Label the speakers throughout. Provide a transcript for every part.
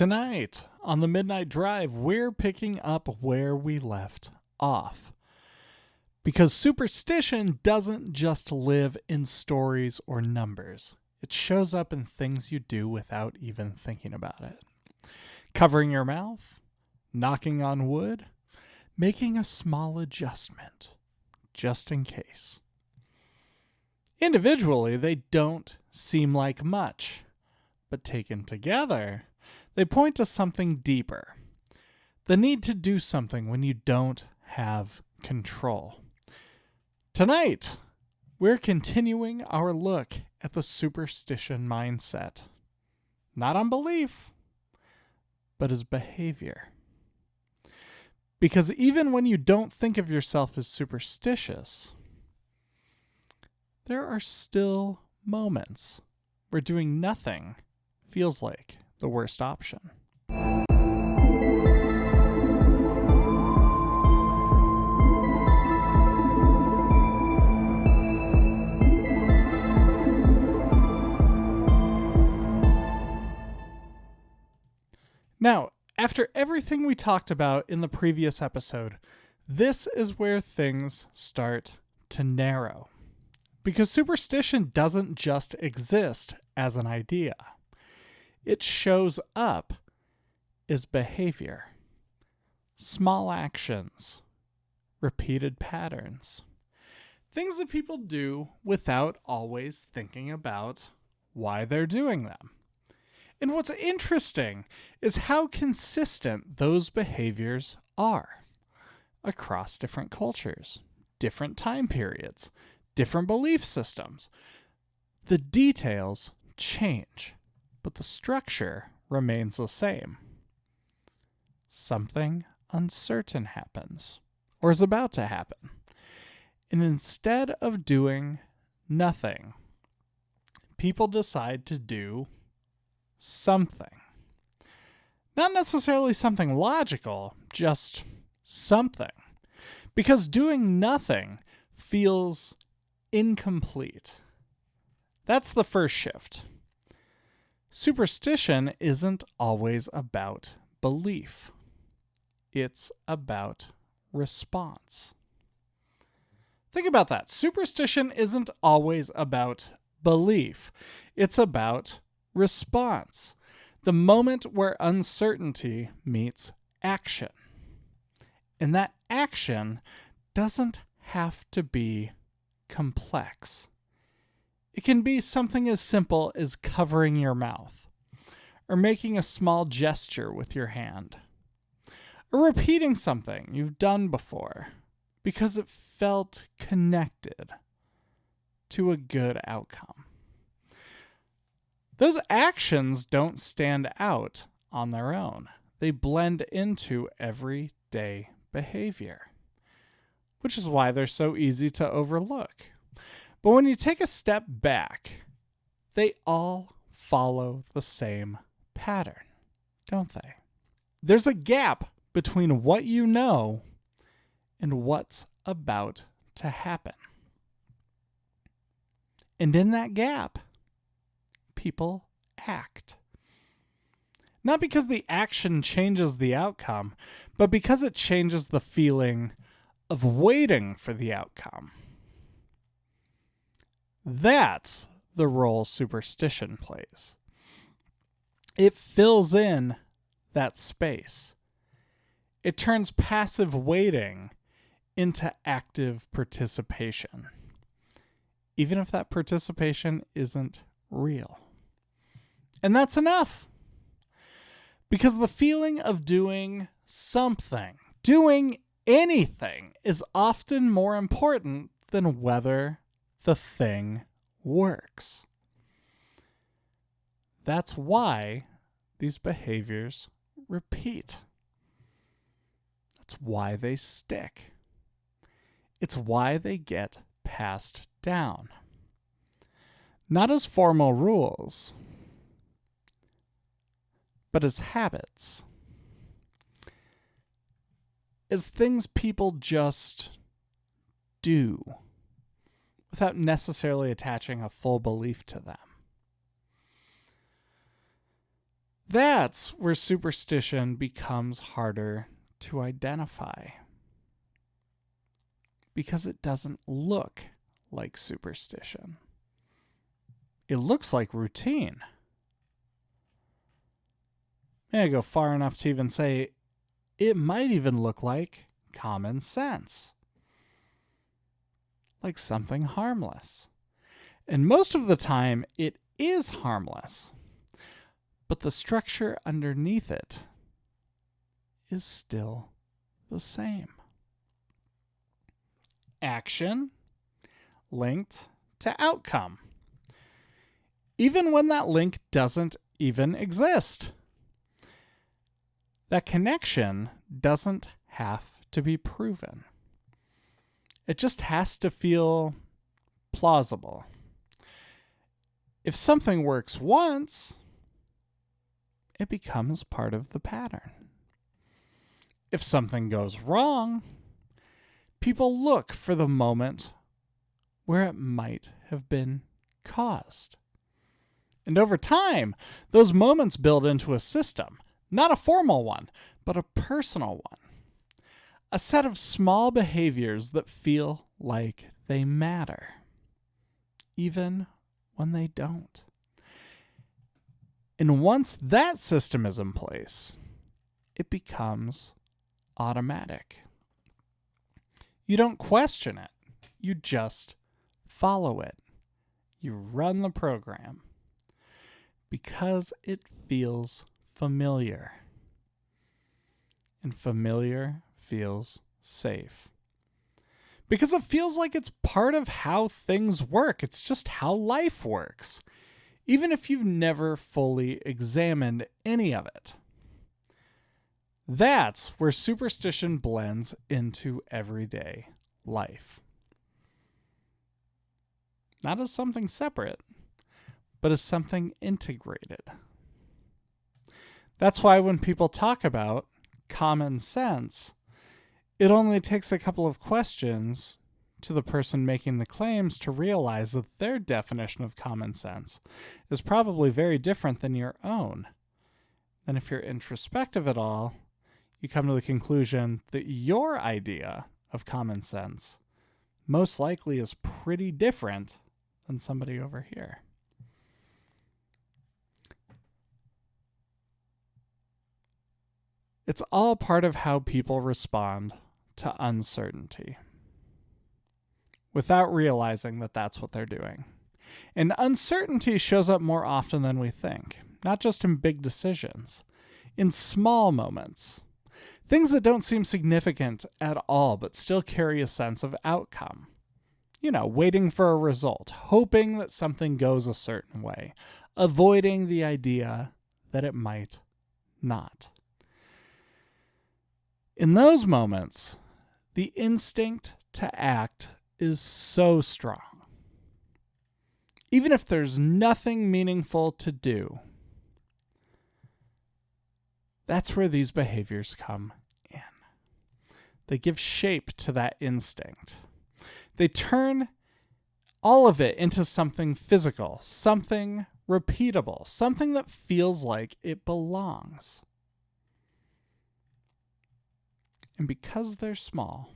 Speaker 1: Tonight, on the Midnight Drive, we're picking up where we left off. Because superstition doesn't just live in stories or numbers. It shows up in things you do without even thinking about it. Covering your mouth, knocking on wood, making a small adjustment, just in case. Individually, they don't seem like much, but taken together, they point to something deeper. The need to do something when you don't have control. Tonight, we're continuing our look at the superstition mindset. Not on belief, but as behavior. Because even when you don't think of yourself as superstitious, there are still moments where doing nothing feels like the worst option. Now, after everything we talked about in the previous episode, this is where things start to narrow. Because superstition doesn't just exist as an idea. It shows up as behavior. Small actions. Repeated patterns. Things that people do without always thinking about why they're doing them. And what's interesting is how consistent those behaviors are across different cultures, different time periods, different belief systems. The details change, but the structure remains the same. Something uncertain happens, or is about to happen. And instead of doing nothing, people decide to do something. Not necessarily something logical, just something. Because doing nothing feels incomplete. That's the first shift. Superstition isn't always about belief. It's about response. Think about that. Superstition isn't always about belief. It's about response. The moment where uncertainty meets action. And that action doesn't have to be complex. It can be something as simple as covering your mouth, or making a small gesture with your hand, or repeating something you've done before because it felt connected to a good outcome. Those actions don't stand out on their own. They blend into everyday behavior, which is why they're so easy to overlook. But when you take a step back, they all follow the same pattern, don't they? There's a gap between what you know and what's about to happen. And in that gap, people act. Not because the action changes the outcome, but because it changes the feeling of waiting for the outcome. That's the role superstition plays. It fills in that space. It turns passive waiting into active participation, even if that participation isn't real. And that's enough. Because the feeling of doing something, doing anything, is often more important than whether the thing works. That's why these behaviors repeat. That's why they stick. It's why they get passed down. Not as formal rules, but as habits. As things people just do, without necessarily attaching a full belief to them. That's where superstition becomes harder to identify, because it doesn't look like superstition. It looks like routine. May I go far enough to even say it might even look like common sense, like something harmless. And most of the time, it is harmless, but the structure underneath it is still the same. Action linked to outcome, even when that link doesn't even exist. That connection doesn't have to be proven. It just has to feel plausible. If something works once, it becomes part of the pattern. If something goes wrong, people look for the moment where it might have been caused. And over time, those moments build into a system, not a formal one, but a personal one. A set of small behaviors that feel like they matter, even when they don't. And once that system is in place, it becomes automatic. You don't question it. You just follow it. You run the program because it feels familiar. And familiar feels safe. Because it feels like it's part of how things work. It's just how life works, even if you've never fully examined any of it. That's where superstition blends into everyday life. Not as something separate, but as something integrated. That's why when people talk about common sense, it only takes a couple of questions to the person making the claims to realize that their definition of common sense is probably very different than your own. And if you're introspective at all, you come to the conclusion that your idea of common sense most likely is pretty different than somebody over here. It's all part of how people respond to uncertainty without realizing that that's what they're doing. And uncertainty shows up more often than we think, not just in big decisions, in small moments. Things that don't seem significant at all, but still carry a sense of outcome. Waiting for a result, hoping that something goes a certain way, avoiding the idea that it might not. In those moments, the instinct to act is so strong. Even if there's nothing meaningful to do, that's where these behaviors come in. They give shape to that instinct. They turn all of it into something physical, something repeatable, something that feels like it belongs. And because they're small,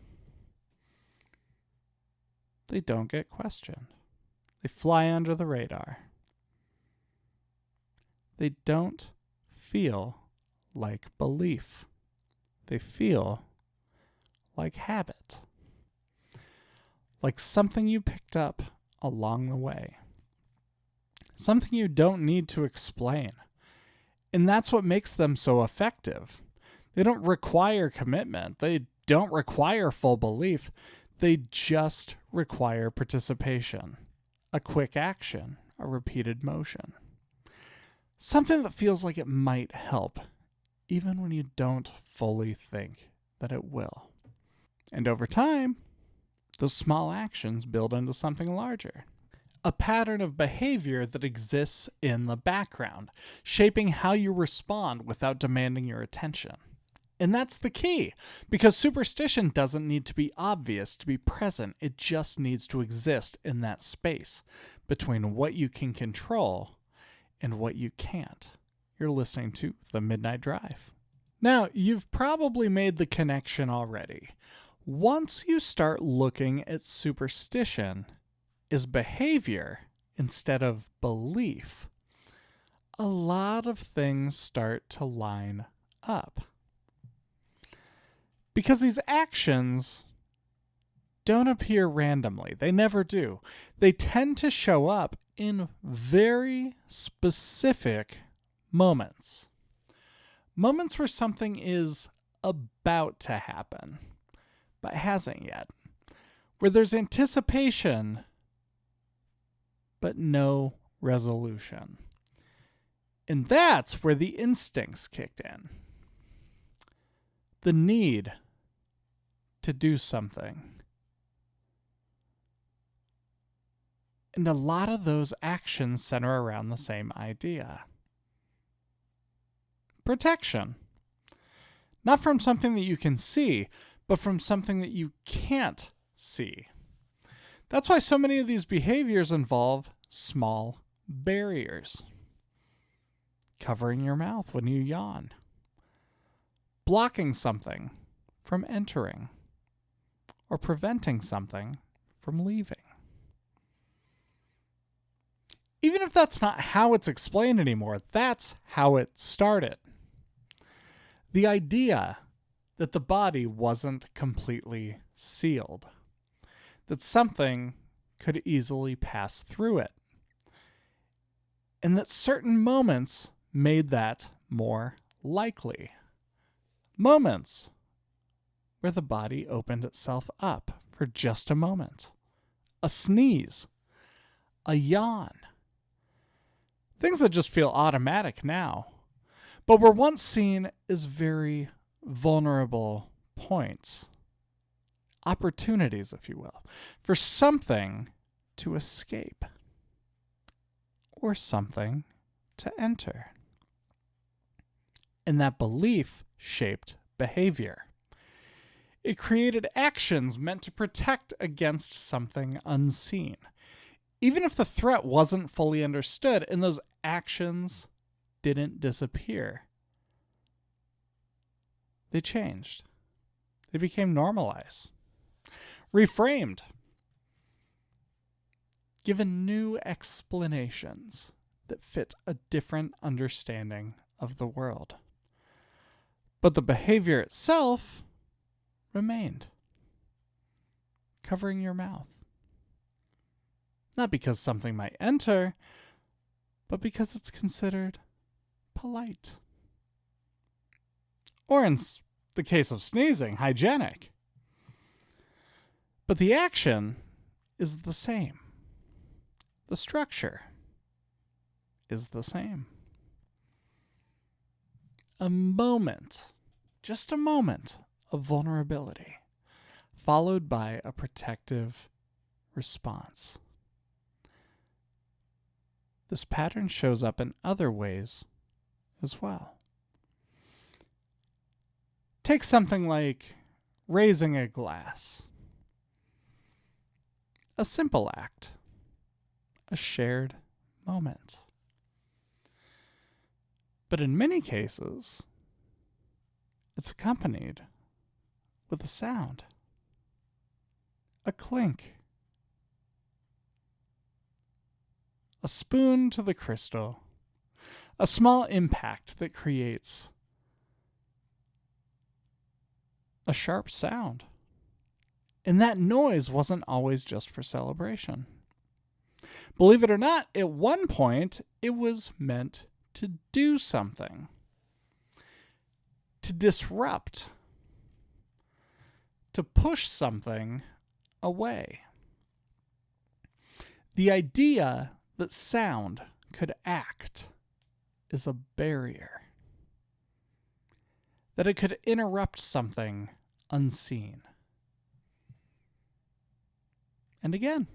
Speaker 1: they don't get questioned. They fly under the radar. They don't feel like belief. They feel like habit. Like something you picked up along the way. Something you don't need to explain. And that's what makes them so effective. They don't require commitment. They don't require full belief. They just require participation, a quick action, a repeated motion. Something that feels like it might help, even when you don't fully think that it will. And over time, those small actions build into something larger. A pattern of behavior that exists in the background, shaping how you respond without demanding your attention. And that's the key, because superstition doesn't need to be obvious to be present. It just needs to exist in that space between what you can control and what you can't. you're listening to The Midnight Drive. Now, you've probably made the connection already. Once you start looking at superstition as behavior instead of belief, a lot of things start to line up. Because these actions don't appear randomly. They never do. They tend to show up in very specific moments. Moments where something is about to happen, but hasn't yet. Where there's anticipation, but no resolution. And that's where the instincts kicked in. The need to do something. And a lot of those actions center around the same idea. Protection. Not from something that you can see, but from something that you can't see. That's why so many of these behaviors involve small barriers. Covering your mouth when you yawn. Blocking something from entering. Or preventing something from leaving. Even if that's not how it's explained anymore, that's how it started. The idea that the body wasn't completely sealed, that something could easily pass through it, and that certain moments made that more likely. Moments where the body opened itself up for just a moment. A sneeze, a yawn. Things that just feel automatic now, but were once seen as very vulnerable points. Opportunities, if you will, for something to escape or something to enter. And that belief shaped behavior. It created actions meant to protect against something unseen. Even if the threat wasn't fully understood and those actions didn't disappear, they changed. They became normalized, reframed, given new explanations that fit a different understanding of the world. But the behavior itself remained. Covering your mouth. Not because something might enter, but because it's considered polite. Or in the case of sneezing, hygienic. But the action is the same. The structure is the same. A moment, just a moment of vulnerability, followed by a protective response. This pattern shows up in other ways as well. Take something like raising a glass. A simple act. A shared moment. But in many cases, it's accompanied with a sound. A clink. A spoon to the crystal. A small impact that creates a sharp sound. And that noise wasn't always just for celebration. Believe it or not, at one point, it was meant to do something. To disrupt. To push something away. The idea that sound could act is a barrier. That it could interrupt something unseen. And again,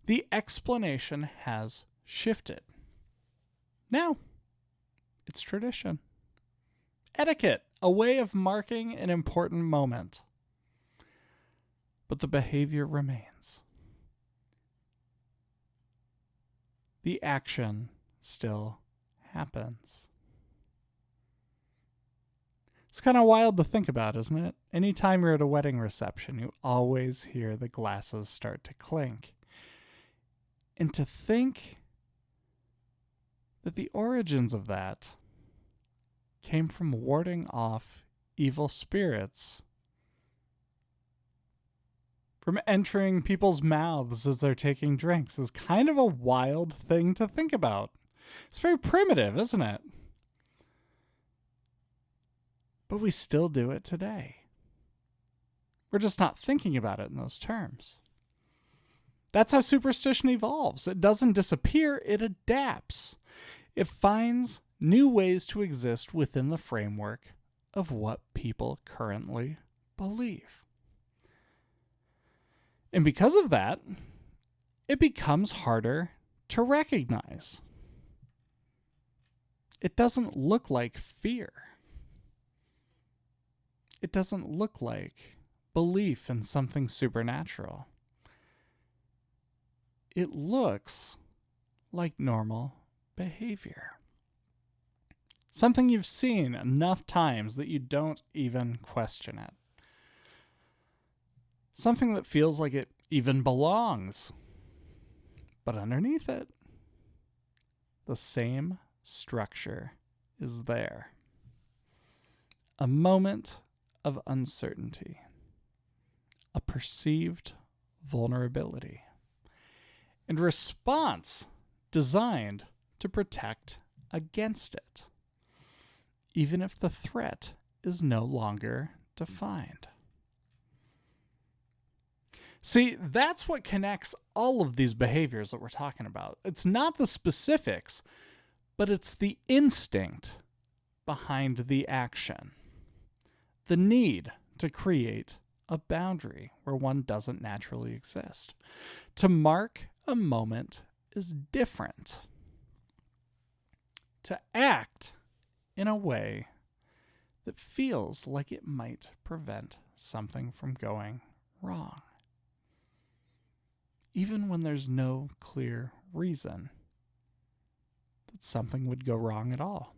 Speaker 1: the explanation has shifted. Now, it's tradition. Etiquette, a way of marking an important moment. But the behavior remains. The action still happens. It's kind of wild to think about, isn't it? Anytime you're at a wedding reception, you always hear the glasses start to clink. And to think that the origins of that came from warding off evil spirits from entering people's mouths as they're taking drinks is kind of a wild thing to think about. It's very primitive, isn't it? But we still do it today. We're just not thinking about it in those terms. That's how superstition evolves. It doesn't disappear, it adapts. It finds new ways to exist within the framework of what people currently believe. And because of that, it becomes harder to recognize. It doesn't look like fear. It doesn't look like belief in something supernatural. It looks like normal behavior. Something you've seen enough times that you don't even question it. Something that feels like it even belongs. But underneath it, the same structure is there. A moment of uncertainty. A perceived vulnerability. And response designed to protect against it, even if the threat is no longer defined. See, that's what connects all of these behaviors that we're talking about. It's not the specifics, but it's the instinct behind the action. The need to create a boundary where one doesn't naturally exist. To mark a moment is different. To act in a way that feels like it might prevent something from going wrong. Even when there's no clear reason that something would go wrong at all.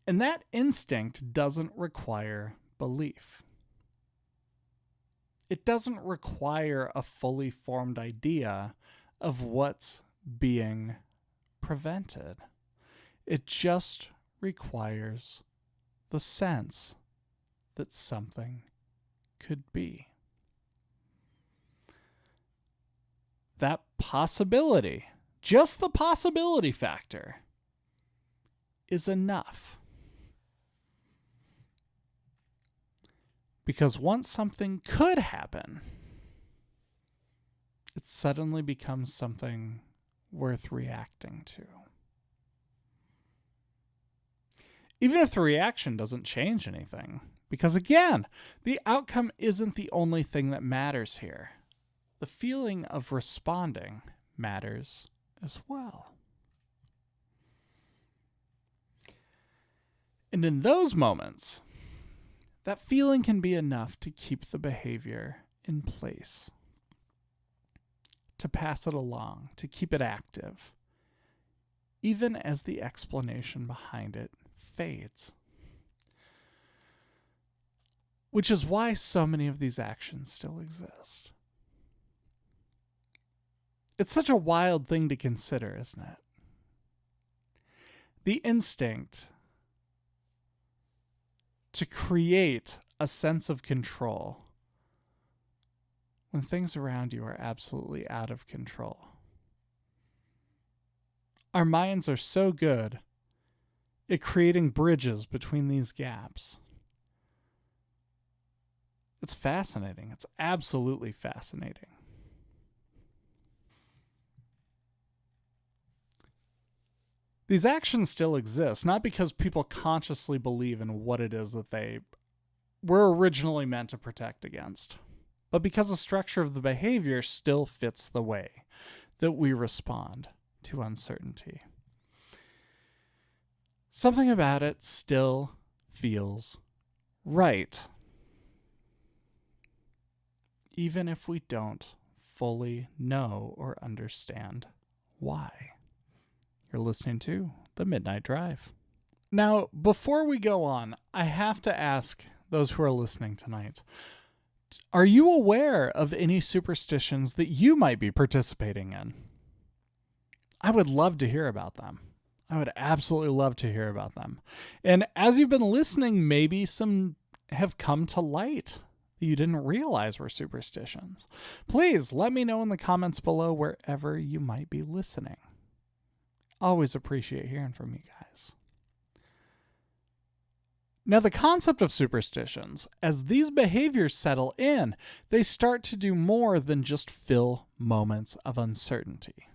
Speaker 1: And that instinct doesn't require belief. It doesn't require a fully formed idea of what's being prevented. It just requires the sense that something could be. That possibility, just the possibility factor, is enough. Because once something could happen, it suddenly becomes something worth reacting to. Even if the reaction doesn't change anything. Because again, the outcome isn't the only thing that matters here. The feeling of responding matters as well. And in those moments, that feeling can be enough to keep the behavior in place, to pass it along, to keep it active, even as the explanation behind it fades. Which is why so many of these actions still exist. It's such a wild thing to consider, isn't it? The instinct to create a sense of control when things around you are absolutely out of control. Our minds are so good at creating bridges between these gaps. It's fascinating. It's absolutely fascinating. These actions still exist, not because people consciously believe in what it is that they were originally meant to protect against, but because the structure of the behavior still fits the way that we respond to uncertainty. Something about it still feels right, even if we don't fully know or understand why. You're listening to The Midnight Drive. Now, before we go on, I have to ask those who are listening tonight, are you aware of any superstitions that you might be participating in? I would love to hear about them. I would absolutely love to hear about them. And as you've been listening, maybe some have come to light that you didn't realize were superstitions. Please let me know in the comments below wherever you might be listening. Always appreciate hearing from you guys. Now, the concept of superstitions, as these behaviors settle in, they start to do more than just fill moments of uncertainty.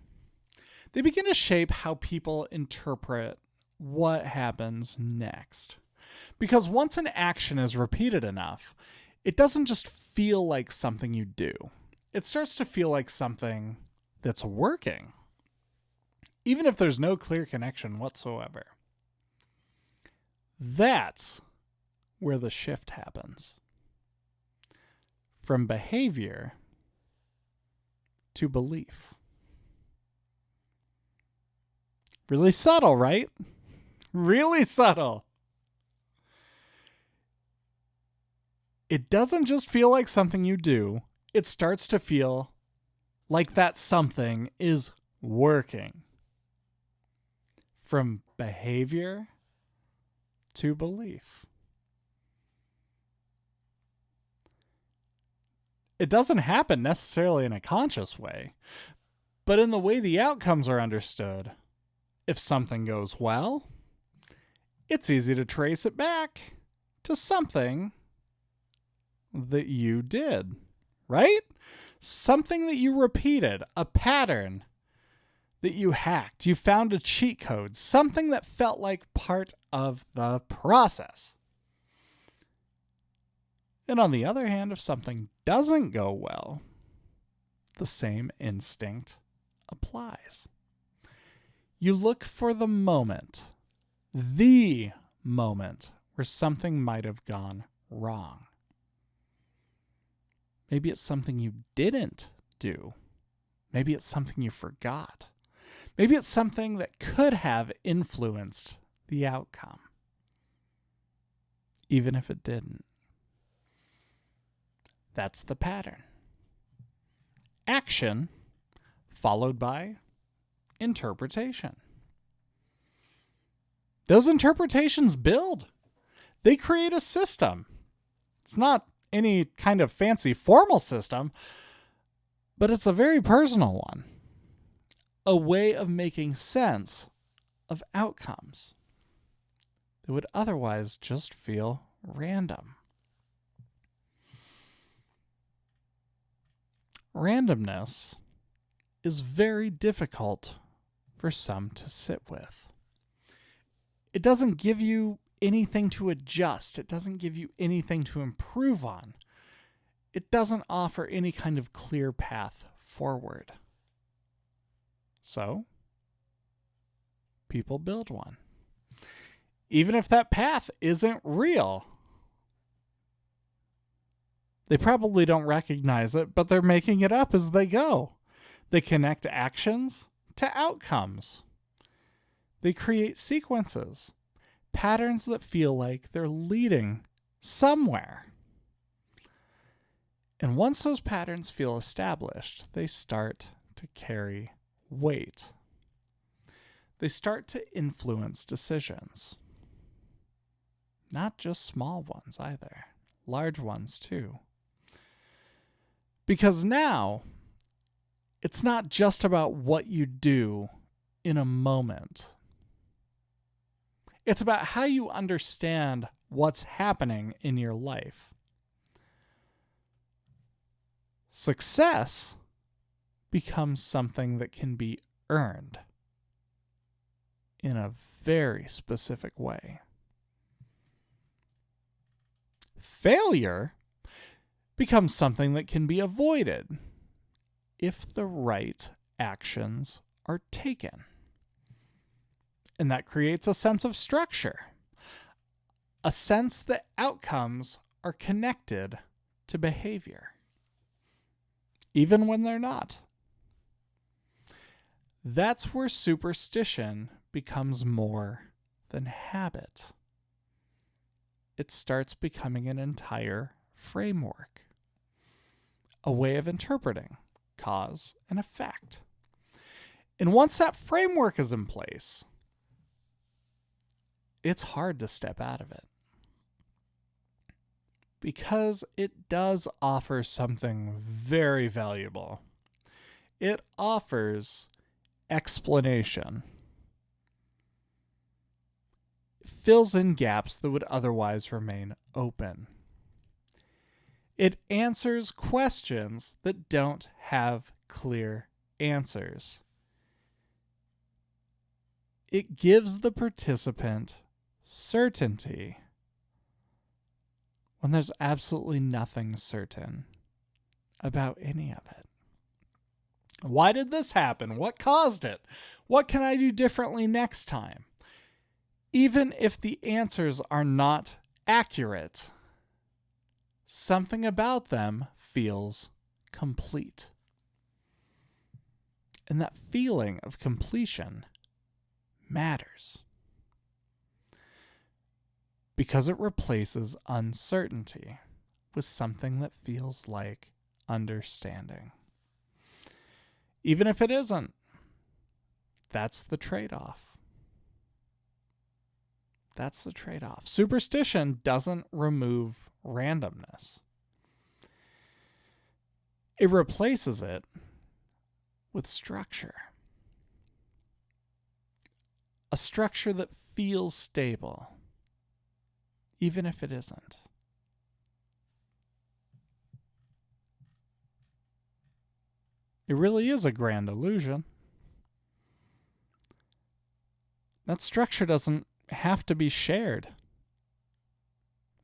Speaker 1: They begin to shape how people interpret what happens next. Because once an action is repeated enough, it doesn't just feel like something you do. It starts to feel like something that's working, even if there's no clear connection whatsoever. That's where the shift happens. From behavior to belief. Really subtle, right? Really subtle. It doesn't just feel like something you do. It starts to feel like that something is working. From behavior to belief. It doesn't happen necessarily in a conscious way, but in the way the outcomes are understood. If something goes well, it's easy to trace it back to something that you did, right? Something that you repeated, a pattern that you hacked. You found a cheat code, something that felt like part of the process. And on the other hand, if something doesn't go well, the same instinct applies. You look for the moment where something might have gone wrong. Maybe it's something you didn't do. Maybe it's something you forgot. Maybe it's something that could have influenced the outcome, even if it didn't. That's the pattern. Action followed by interpretation. Those interpretations build. They create a system. It's not any kind of fancy formal system, but it's a very personal one. A way of making sense of outcomes that would otherwise just feel random. Randomness is very difficult for some to sit with. It doesn't give you anything to adjust. It doesn't give you anything to improve on. It doesn't offer any kind of clear path forward. So, people build one. Even if that path isn't real. They probably don't recognize it, but they're making it up as they go. They connect actions to outcomes. They create sequences, patterns that feel like they're leading somewhere. And once those patterns feel established, they start to carry weight. They start to influence decisions. Not just small ones either, large ones too. Because now, it's not just about what you do in a moment. It's about how you understand what's happening in your life. Success becomes something that can be earned in a very specific way. Failure becomes something that can be avoided if the right actions are taken. And that creates a sense of structure, a sense that outcomes are connected to behavior, even when they're not. That's where superstition becomes more than habit. It starts becoming an entire framework, a way of interpreting cause and effect. And once that framework is in place, it's hard to step out of it, because it does offer something very valuable. It offers explanation. It fills in gaps that would otherwise remain open. It answers questions that don't have clear answers. It gives the participant certainty when there's absolutely nothing certain about any of it. Why did this happen? What caused it? What can I do differently next time? Even if the answers are not accurate, something about them feels complete. And that feeling of completion matters, because it replaces uncertainty with something that feels like understanding. Even if it isn't, that's the trade-off. That's the trade-off. Superstition doesn't remove randomness. It replaces it with structure. A structure that feels stable, even if it isn't. It really is a grand illusion. That structure doesn't have to be shared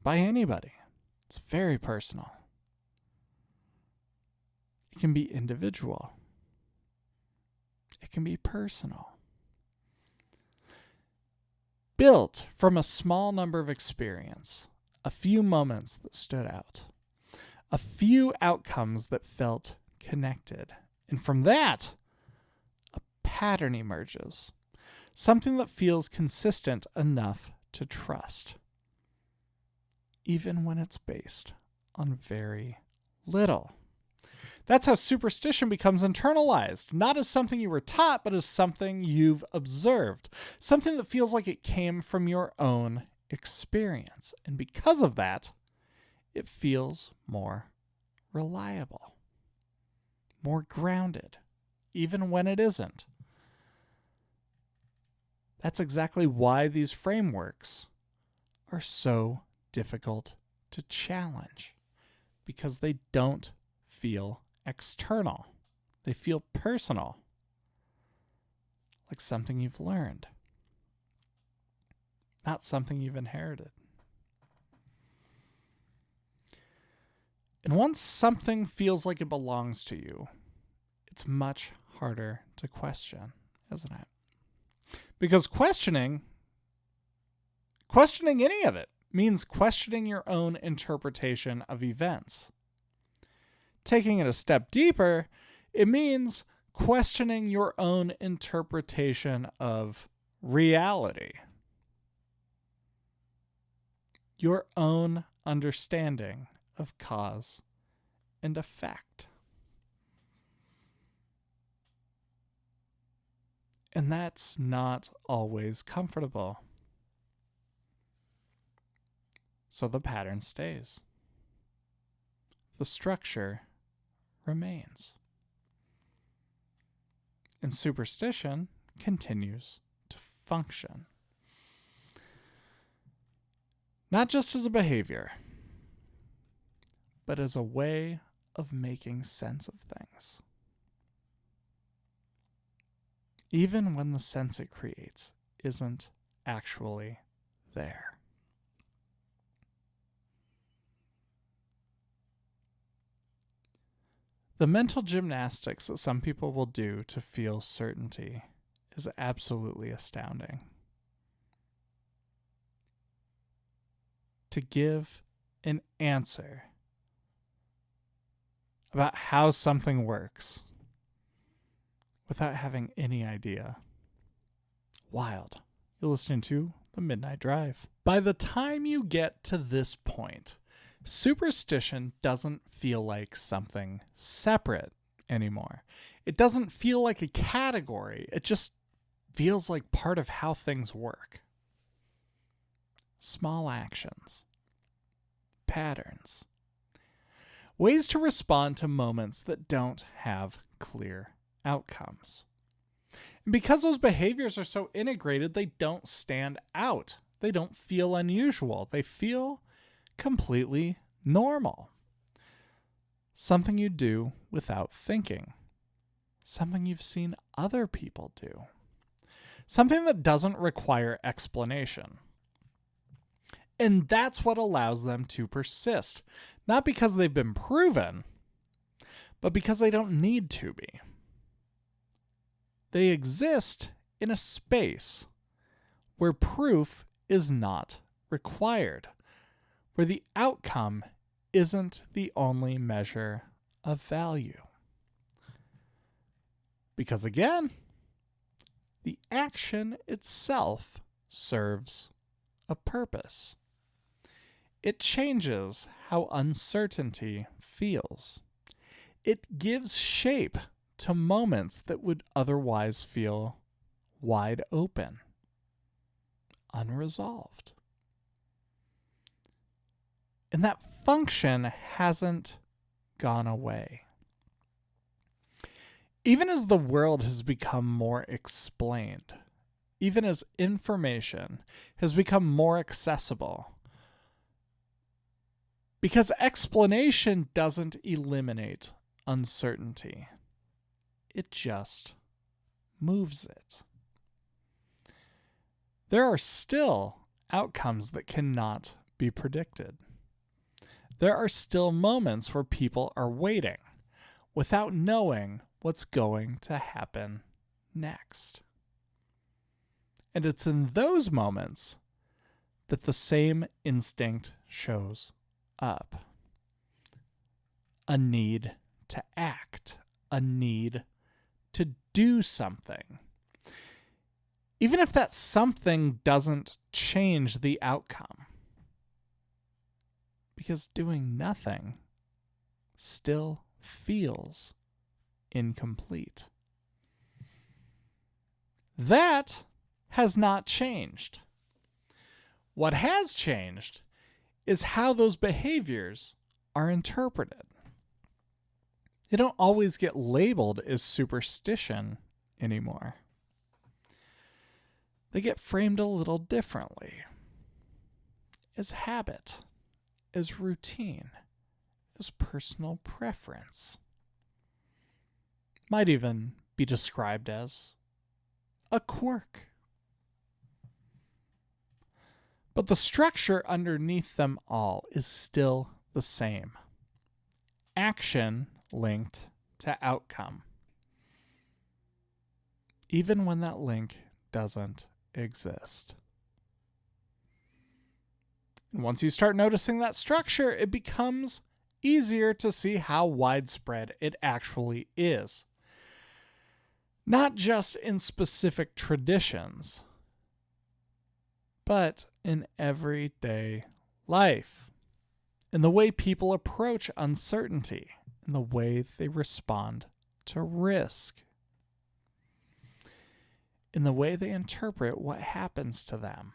Speaker 1: by anybody. It's very personal. It can be individual. It can be personal. Built from a small number of experience, a few moments that stood out, a few outcomes that felt connected. And from that, a pattern emerges. Something that feels consistent enough to trust, even when it's based on very little. That's how superstition becomes internalized, not as something you were taught, but as something you've observed, something that feels like it came from your own experience. And because of that, it feels more reliable, more grounded, even when it isn't. That's exactly why these frameworks are so difficult to challenge, because they don't feel external. They feel personal, like something you've learned, not something you've inherited. And once something feels like it belongs to you, it's much harder to question, isn't it? Because questioning any of it means questioning your own interpretation of events. Taking it a step deeper, it means questioning your own interpretation of reality. Your own understanding of cause and effect. And that's not always comfortable. So the pattern stays. The structure remains. And superstition continues to function. Not just as a behavior, but as a way of making sense of things. Even when the sense it creates isn't actually there. The mental gymnastics that some people will do to feel certainty is absolutely astounding. To give an answer about how something works without having any idea. Wild. You're listening to the midnight drive. By the time you get to this point, superstition doesn't feel like something separate anymore. It doesn't feel like a category. It just feels like part of how things work. Small actions, patterns, ways to respond to moments that don't have clear outcomes. And because those behaviors are so integrated, they don't stand out. They don't feel unusual. They feel completely normal. Something you do without thinking. Something you've seen other people do. Something that doesn't require explanation. And that's what allows them to persist. Not because they've been proven, but because they don't need to be. They exist in a space where proof is not required, where the outcome isn't the only measure of value. Because again, the action itself serves a purpose. It changes how uncertainty feels. It gives shape to moments that would otherwise feel wide open, unresolved. And that function hasn't gone away. Even as the world has become more explained, even as information has become more accessible, because explanation doesn't eliminate uncertainty. It just moves it. There are still outcomes that cannot be predicted. There are still moments where people are waiting without knowing what's going to happen next. And it's in those moments that the same instinct shows up. A need to act, a need to do something. Even if that something doesn't change the outcome. Because doing nothing still feels incomplete. That has not changed. What has changed is how those behaviors are interpreted. They don't always get labeled as superstition anymore. They get framed a little differently. As habit, as routine, as personal preference. Might even be described as a quirk. But the structure underneath them all is still the same. Action linked to outcome. Even when that link doesn't exist. And once you start noticing that structure, it becomes easier to see how widespread it actually is. Not just in specific traditions, but in everyday life, in the way people approach uncertainty, in the way they respond to risk, in the way they interpret what happens to them.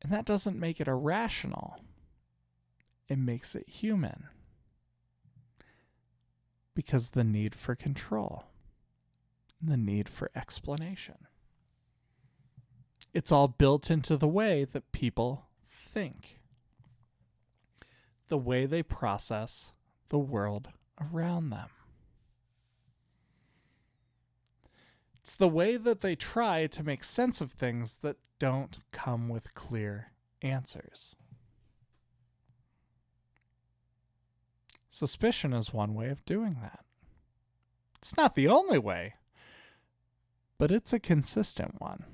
Speaker 1: And that doesn't make it irrational. It makes it human. Because the need for control, the need for explanation. It's all built into the way that people think, the way they process the world around them. It's the way that they try to make sense of things that don't come with clear answers. Suspicion is one way of doing that. It's not the only way, but it's a consistent one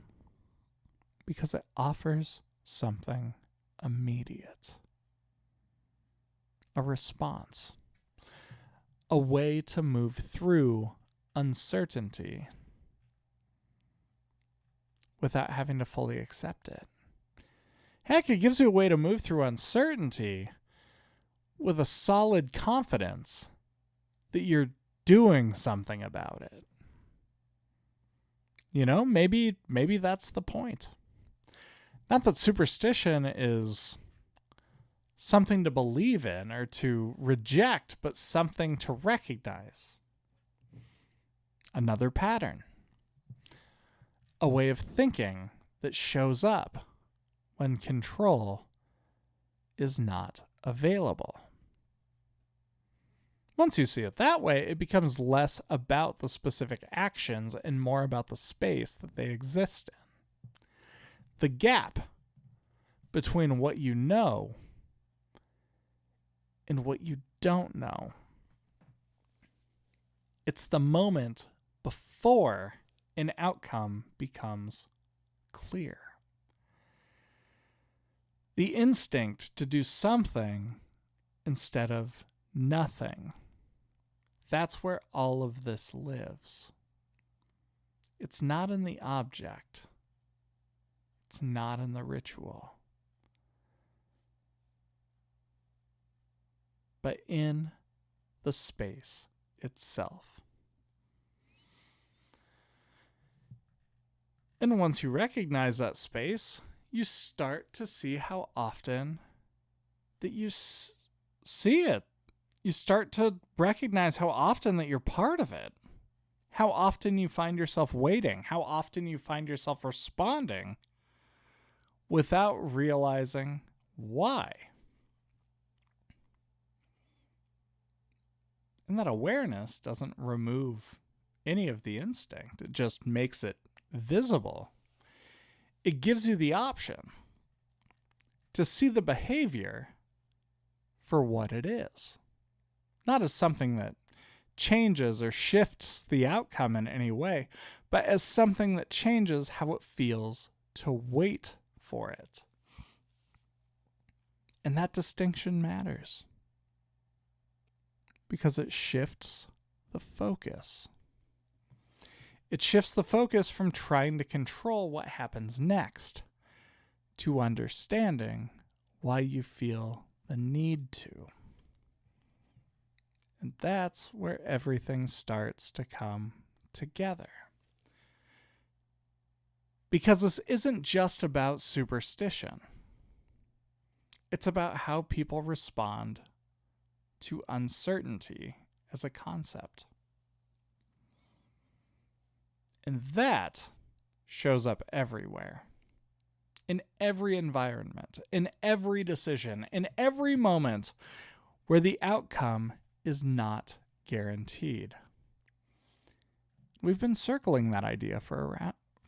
Speaker 1: because it offers something immediate. A response. A way to move through uncertainty without having to fully accept it. Heck, it gives you a way to move through uncertainty with a solid confidence that you're doing something about it. Maybe that's the point. Not that superstition is something to believe in or to reject, but something to recognize. Another pattern. A way of thinking that shows up when control is not available. Once you see it that way, it becomes less about the specific actions and more about the space that they exist in. The gap between what you know and what you don't know. It's the moment before an outcome becomes clear. The instinct to do something instead of nothing. That's where all of this lives. It's not in the object. It's not in the ritual. But in the space itself. And once you recognize that space, you start to see how often that you see it. You start to recognize how often that you're part of it. How often you find yourself waiting. How often you find yourself responding without realizing why. And that awareness doesn't remove any of the instinct. It just makes it visible. It gives you the option to see the behavior for what it is. Not as something that changes or shifts the outcome in any way, but as something that changes how it feels to wait for it. And that distinction matters because it shifts the focus. It shifts the focus from trying to control what happens next to understanding why you feel the need to. And that's where everything starts to come together. Because this isn't just about superstition. It's about how people respond to uncertainty as a concept. And that shows up everywhere. In every environment, in every decision, in every moment where the outcome is not guaranteed. We've been circling that idea for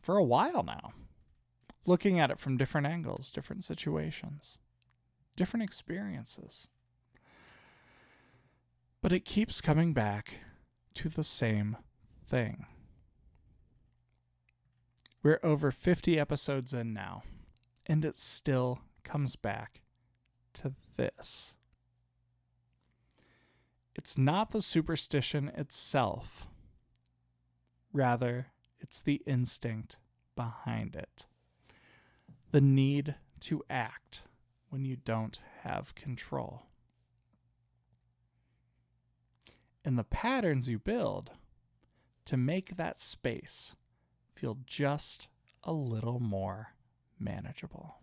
Speaker 1: a while now, looking at it from different angles, different situations, different experiences. But it keeps coming back to the same thing. We're over 50 episodes in now, and it still comes back to this. It's not the superstition itself. Rather, it's the instinct behind it. The need to act when you don't have control. And the patterns you build to make that space feel just a little more manageable.